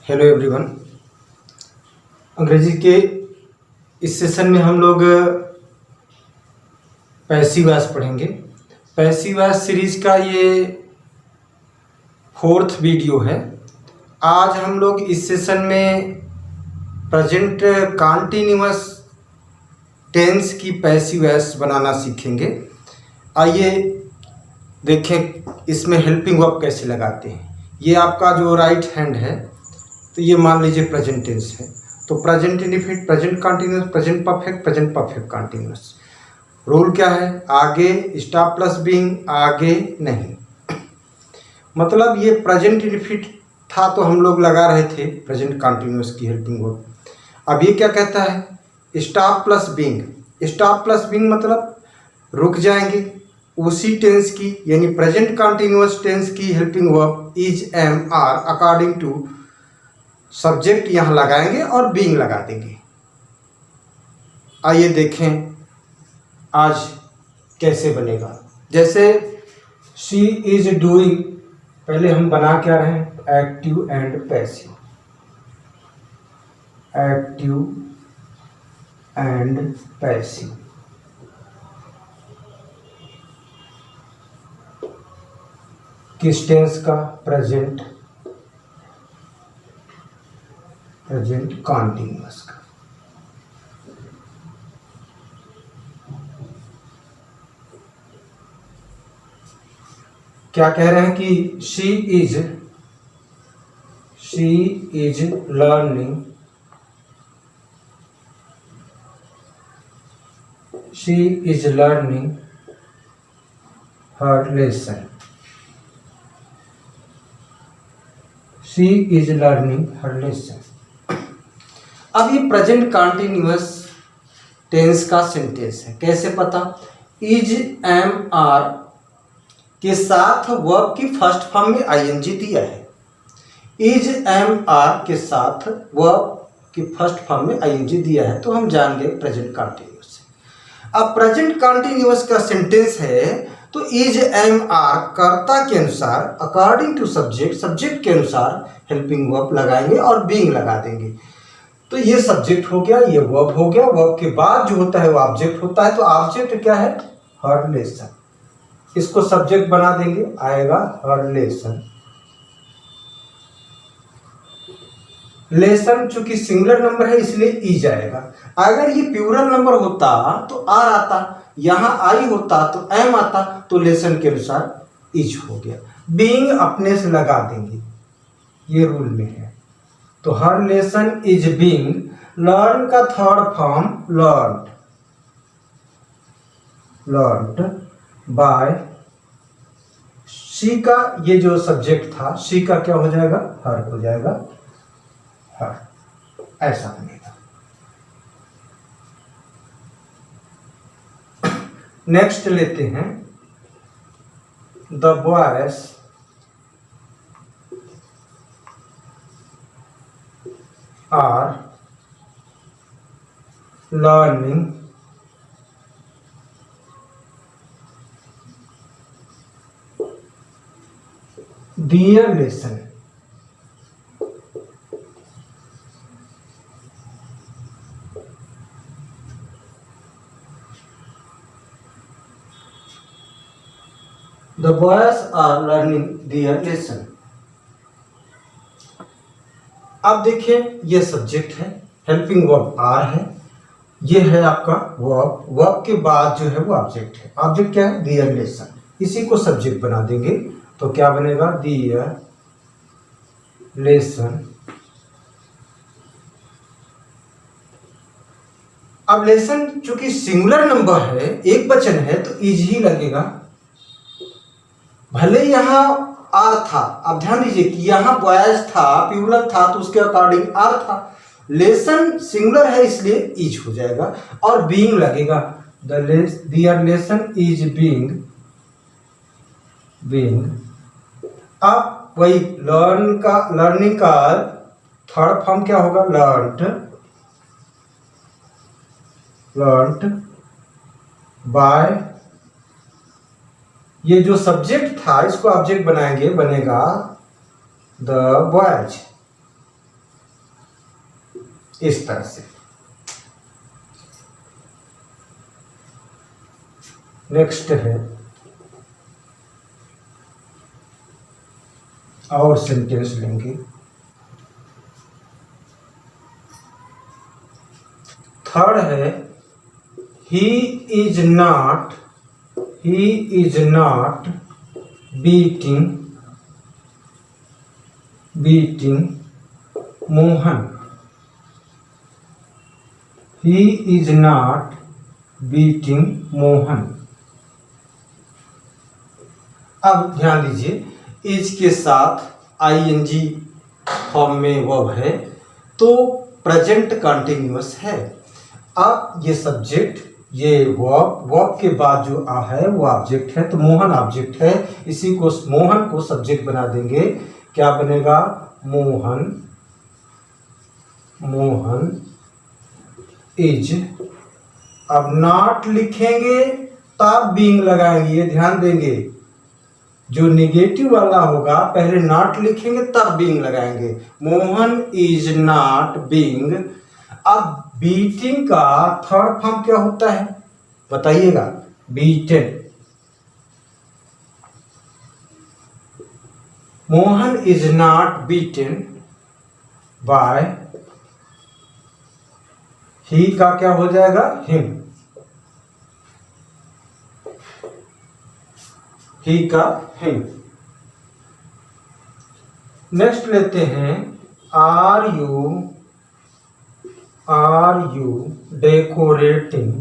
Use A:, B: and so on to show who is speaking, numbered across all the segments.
A: Hello everyone. अंग्रेजी के इस सेशन में हम लोग पैसिव वॉइस पढ़ेंगे। पैसिव वॉइस सीरीज का ये 4th वीडियो है। आज हम लोग इस सेशन में प्रेजेंट कॉन्टिन्यूअस टेंस की पैसिव वॉइस बनाना सीखेंगे। आइए देखें इसमें हेल्पिंग वर्ब कैसे लगाते हैं। ये आपका जो राइट हैंड है, तो ये मान लीजिए प्रेजेंट टेंस है, तो present indefinite, present continuous, present perfect continuous. Rule क्या है? आगे स्टॉप प्लस बीइंग, आगे नहीं। मतलब ये प्रेजेंट इंडिफिनिट था तो हम लोग लगा रहे थे प्रेजेंट कंटिन्यूअस की हेल्पिंग वर्ब। अब ये क्या कहता है? Stop plus being. Stop plus being मतलब रुक जाएंगे। उसी टेंस की यानी प्रेजेंट कंटिन्यूअस टेंस की helping verb is, am, are according to subject यहाँ लगाएंगे और बीइंग लगा देंगे। आइए देखें आज कैसे बनेगा। जैसे शी इज डूइंग, पहले हम बना क्या रहे हैं? Active and passive. Active and passive. किस टेंस का? प्रेजेंट कॉन्टिन्यूअस का। क्या कह रहे हैं कि she is learning, her lesson. She is learning her lesson. अब ये प्रेजेंट कॉन्टिन्यूअस टेंस का सेंटेंस है। कैसे पता? इज, एम, आर के साथ वर्ब की फर्स्ट फॉर्म में आईएनजी दिया है। इज, एम, आर के साथ वर्ब की फर्स्ट फॉर्म में आईएनजी दिया है, तो हम जान गए प्रेजेंट कॉन्टिन्यूअस। अब प्रेजेंट कॉन्टिन्यूअस का सेंटेंस है तो इज, एम, आर कर्ता के अनुसार अकॉर्डिंग टू सब्जेक्ट के अनुसार हेल्पिंग वर्ब लगाएंगे और बीइंग लगा देंगे। तो ये सब्जेक्ट हो गया, ये वर्ब हो गया। वर्ब के बाद जो होता है वो ऑब्जेक्ट होता है। तो ऑब्जेक्ट क्या है? हर लेसन। इसको सब्जेक्ट बना देंगे, आएगा हर लेसन। लेसन चूंकि सिंगुलर नंबर है इसलिए ई आएगा। अगर ये प्लूरल नंबर होता तो आर आता, यहां आई होता तो एम आता, तो लेसन के अनुसार इज हो गया। बीइंग अपने से लगा देंगे, ये रूल में है। तो हर लेसन इज बीइंग लर्न का third form learned by she का, ये जो सब्जेक्ट था शी का क्या हो जाएगा? हर हो जाएगा, हर। ऐसा बनेगा। नेक्स्ट लेते हैं the boys are learning their lesson. The boys are learning their lesson. अब देखिए ये सब्जेक्ट है, हेल्पिंग वर्ब आर है, ये है आपका वर्ब के बाद जो है वो ऑब्जेक्ट है। ऑब्जेक्ट क्या है? their lesson। इसी को सब्जेक्ट बना देंगे तो क्या बनेगा? their lesson। अब लेसन चूंकि सिंगुलर नंबर है, एक वचन है, तो इज ही लगेगा। भले यहां आर था, अब ध्यान दीजिए कि यहां बॉयज था, प्लूरल था, तो उसके अकॉर्डिंग आर था। लेसन सिंगुलर है इसलिए इज हो जाएगा और बीइंग लगेगा। their lesson is being। अब वही लर्निंग का थर्ड फॉर्म क्या होगा? लर्नड बाय, ये जो सब्जेक्ट था इसको ऑब्जेक्ट बनाएंगे, बनेगा द बॉयज। इस तरह से। नेक्स्ट है और सेंटेंस लेंगे। थर्ड है he is not beating Mohan. He is not beating Mohan. अब ध्यान दीजिए, इज के साथ आईएनजी फॉर्म में वर्ब है तो प्रेजेंट कंटिन्यूअस है। अब ये सब्जेक्ट, ये वर्ब के बाद जो आ है वो ऑब्जेक्ट है, तो मोहन ऑब्जेक्ट है। इसी को, मोहन को सब्जेक्ट बना देंगे। क्या बनेगा? मोहन इज। अब नॉट लिखेंगे तब बीइंग लगाएंगे, ये ध्यान देंगे। जो निगेटिव वाला होगा पहले नॉट लिखेंगे तब बीइंग लगाएंगे। Mohan is not being. अब बीटिंग का थर्ड फॉर्म क्या होता है बताइएगा? Beaten. Mohan is not beaten by. ही का क्या हो जाएगा? हिम। ही का हिम। नेक्स्ट लेते हैं are you decorating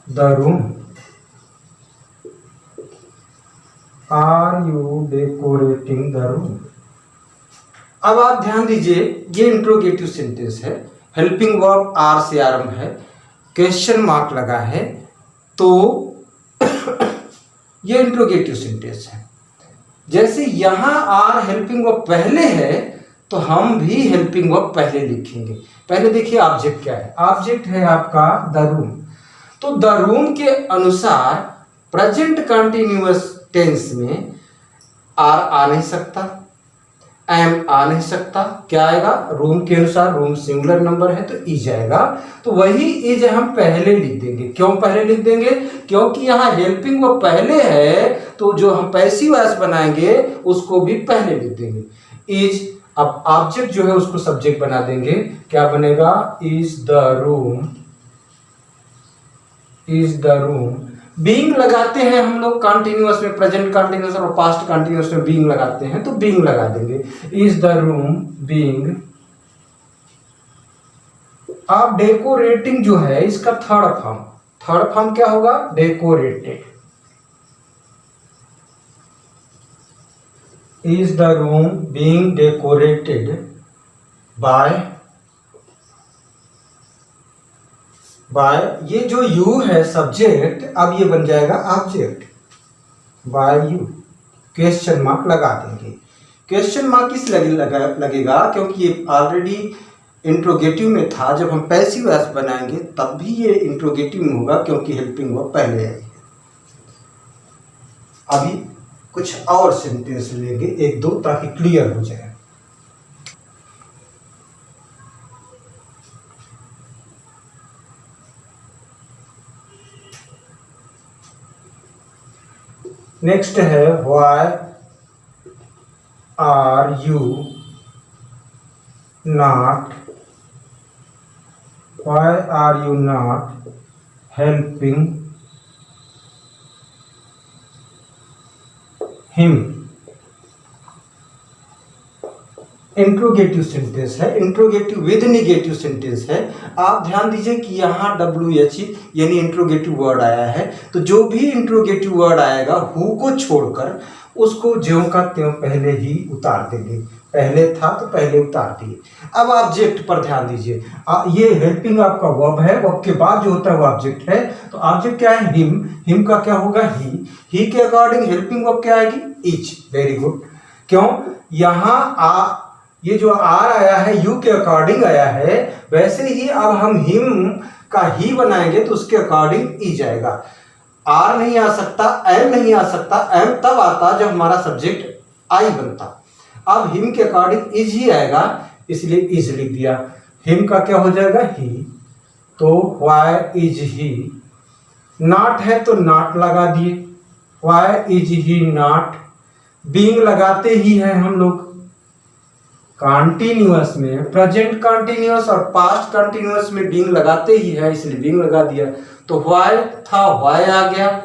A: the room. Are you decorating the room. अब आप ध्यान दीजिए, ये इंट्रोगेटिव सेंटेंस है। हेल्पिंग वर्ब आर से आरंभ है, क्वेश्चन मार्क लगा है, तो ये इंट्रोगेटिव सेंटेंस है। जैसे यहां आर हेल्पिंग वर्ब पहले है तो हम भी हेल्पिंग वर्ब पहले लिखेंगे। पहले देखिए ऑब्जेक्ट क्या है। ऑब्जेक्ट है आपका द रूम, तो द रूम के अनुसार प्रेजेंट कंटिन्यूअस टेंस में आर आ नहीं सकता, एम आ नहीं सकता। क्या आएगा? रूम के अनुसार, रूम सिंगुलर नंबर है तो इज आएगा। तो वही इज हम पहले लिख देंगे। क्यों पहले लिख देंगे? क्योंकि यहाँ हेल्पिंग वो पहले है तो जो हम पैसिव वॉइस बनाएंगे उसको भी पहले लिख देंगे इज। अब ऑब्जेक्ट जो है उसको सब्जेक्ट बना देंगे। क्या बनेगा? Is the room. बीइंग लगाते हैं हम लोग कंटिन्यूअस में, प्रेजेंट कंटिन्यूअस और पास्ट कंटिन्यूअस में बीइंग लगाते हैं तो बीइंग लगा देंगे। Is the room being. अब डेकोरेटिंग जो है इसका थर्ड फॉर्म क्या होगा? Decorated. Is the room being decorated by ये जो यू है सब्जेक्ट, अब ये बन जाएगा object. By you question mark लगा देंगे। क्वेश्चन मार्क इस लगेगा क्योंकि ये ऑलरेडी इंट्रोगेटिव में था। जब हम पैसिव वॉइस बनाएंगे तब भी ये इंट्रोगेटिव में होगा क्योंकि हेल्पिंग वर्ब पहले आई है। अभी कुछ और सेंटेंस लेंगे, एक दो, ताकि क्लियर हो जाए। नेक्स्ट है why are you not helping him. Interrogative sentence है, इंट्रोगेटिव विद निगेटिव सेंटेंस है। आप ध्यान दीजिए कि यहाँ WH यानी इंट्रोगेटिव वर्ड आया है, तो जो भी इंट्रोगेटिव वर्ड आएगा हु को छोड़कर उसको ज्यों का त्यों पहले ही उतार देंगे। पहले था तो पहले उतार दिए। अब ऑब्जेक्ट पर ध्यान दीजिए, ये हेल्पिंग आपका वर्ब है, वर्ब के बाद जो होता है वो ऑब्जेक्ट है। तो ऑब्जेक्ट क्या है? हिम का क्या होगा? ही के अकॉर्डिंग हेल्पिंग वर्ब क्या आएगी? इच। Very good. क्यों? यहाँ ये जो आर आया है यू के अकॉर्डिंग आया है, वैसे ही अब हम हिम का ही बनाएंगे तो उसके अकॉर्डिंग ई जाएगा। आर नहीं आ सकता, एम नहीं आ सकता। एम तब आता जब हमारा सब्जेक्ट आई बनता। अब हिम के अकॉर्डिंग इज ही आएगा, इसलिए इज लिख दिया। हिम का क्या हो जाएगा? ही। तो वाई इज ही। नॉट है तो नॉट लगा दिए, why is he not. Being लगाते ही है हम लोग कॉन्टिन्यूअस में, प्रेजेंट कॉन्टिन्यूअस और पास्ट कॉन्टिन्यूअस में बीइंग लगाते ही है, इसलिए बीइंग लगा दिया। तो व्हाई था, व्हाई आ गया।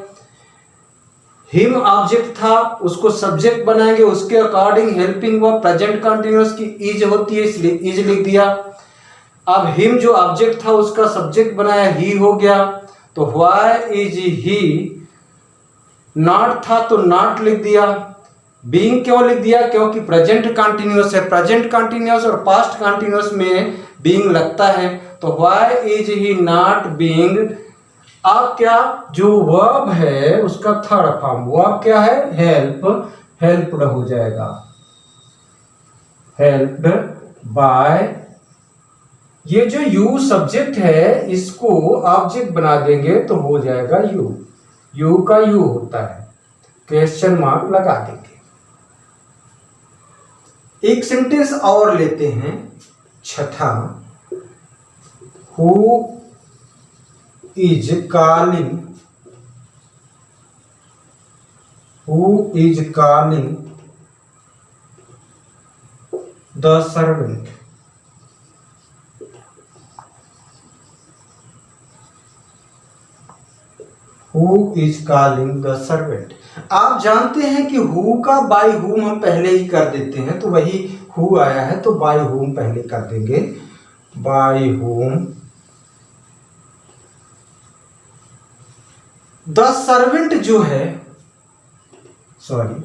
A: हिम ऑब्जेक्ट था, उसको सब्जेक्ट बनाएंगे, उसके according helping verb present continuous की इज होती है, इसलिए इज लिख दिया। अब हिम जो ऑब्जेक्ट था उसका सब्जेक्ट बनाया, ही हो गया। तो व्हाई इज ही। नॉट था तो नॉट लिख दिया। बीइंग क्यों लिख दिया? क्योंकि प्रेजेंट कंटिन्यूअस है, प्रेजेंट कंटिन्यूअस और पास्ट कंटिन्यूअस में बीइंग लगता है। तो why is he not being. अब क्या, जो वर्ब है उसका थर्ड फॉर्म, वर्ब क्या है? हेल्प, हेल्प्ड हो जाएगा, हेल्प्ड बाय। ये जो यू सब्जेक्ट है इसको ऑब्जेक्ट बना देंगे तो हो जाएगा यू। यू का यू होता है, क्वेश्चन मार्क लगा देंगे। एक सेंटेंस और लेते हैं, छठा। Who is calling, who is calling the servant. Who is calling the servant. आप जानते हैं कि हु का बाय हुम हम पहले ही कर देते हैं, तो वही हु आया है तो बाय हुम पहले कर देंगे, बाय हुम द सर्वेंट। जो है, सॉरी,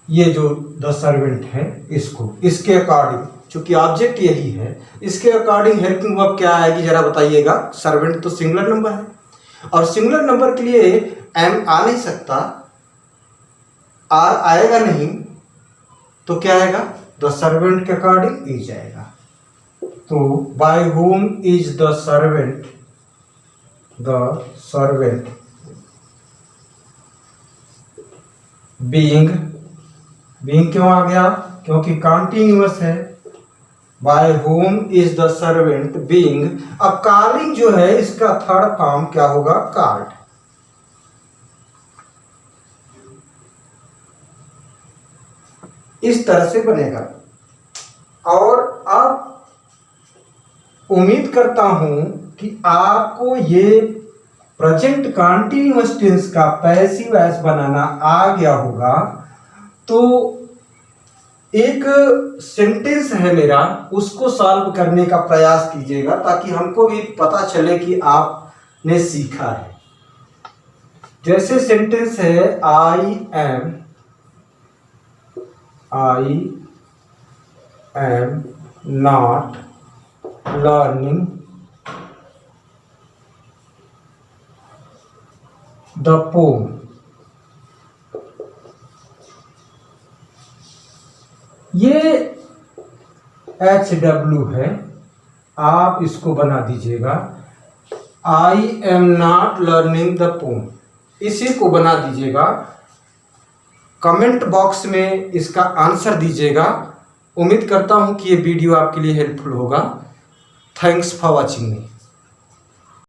A: ये जो द सर्वेंट है इसको, इसके अकॉर्डिंग, चूंकि ऑब्जेक्ट यही है, इसके अकॉर्डिंग हेल्पिंग वर्ब क्या आएगी जरा बताइएगा। सर्वेंट तो सिंगुलर नंबर है और सिंगुलर नंबर के लिए एम आ नहीं सकता, आर आएगा नहीं, तो क्या आएगा? द सर्वेंट के अकॉर्डिंग इज आएगा। तो by whom is the servant, the servant being. Being क्यों आ गया? क्योंकि कॉन्टिन्यूअस है। By whom is the servant being. अब कॉलिंग जो है इसका थर्ड फॉर्म क्या होगा? कॉल्ड। इस तरह से बनेगा। और अब उम्मीद करता हूं कि आपको ये प्रेजेंट कंटीन्यूअस टेंस का पैसिव वॉइस बनाना आ गया होगा। तो एक सेंटेंस है मेरा, उसको सॉल्व करने का प्रयास कीजिएगा ताकि हमको भी पता चले कि आपने सीखा है। जैसे सेंटेंस है, I am not learning the pome. ये HW है, आप इसको बना दीजिएगा I am not learning the pome, इसी को बना दीजिएगा। कमेंट बॉक्स में इसका आंसर दीजिएगा। उम्मीद करता हूं कि ये वीडियो आपके लिए हेल्पफुल होगा। Thanks for watching me.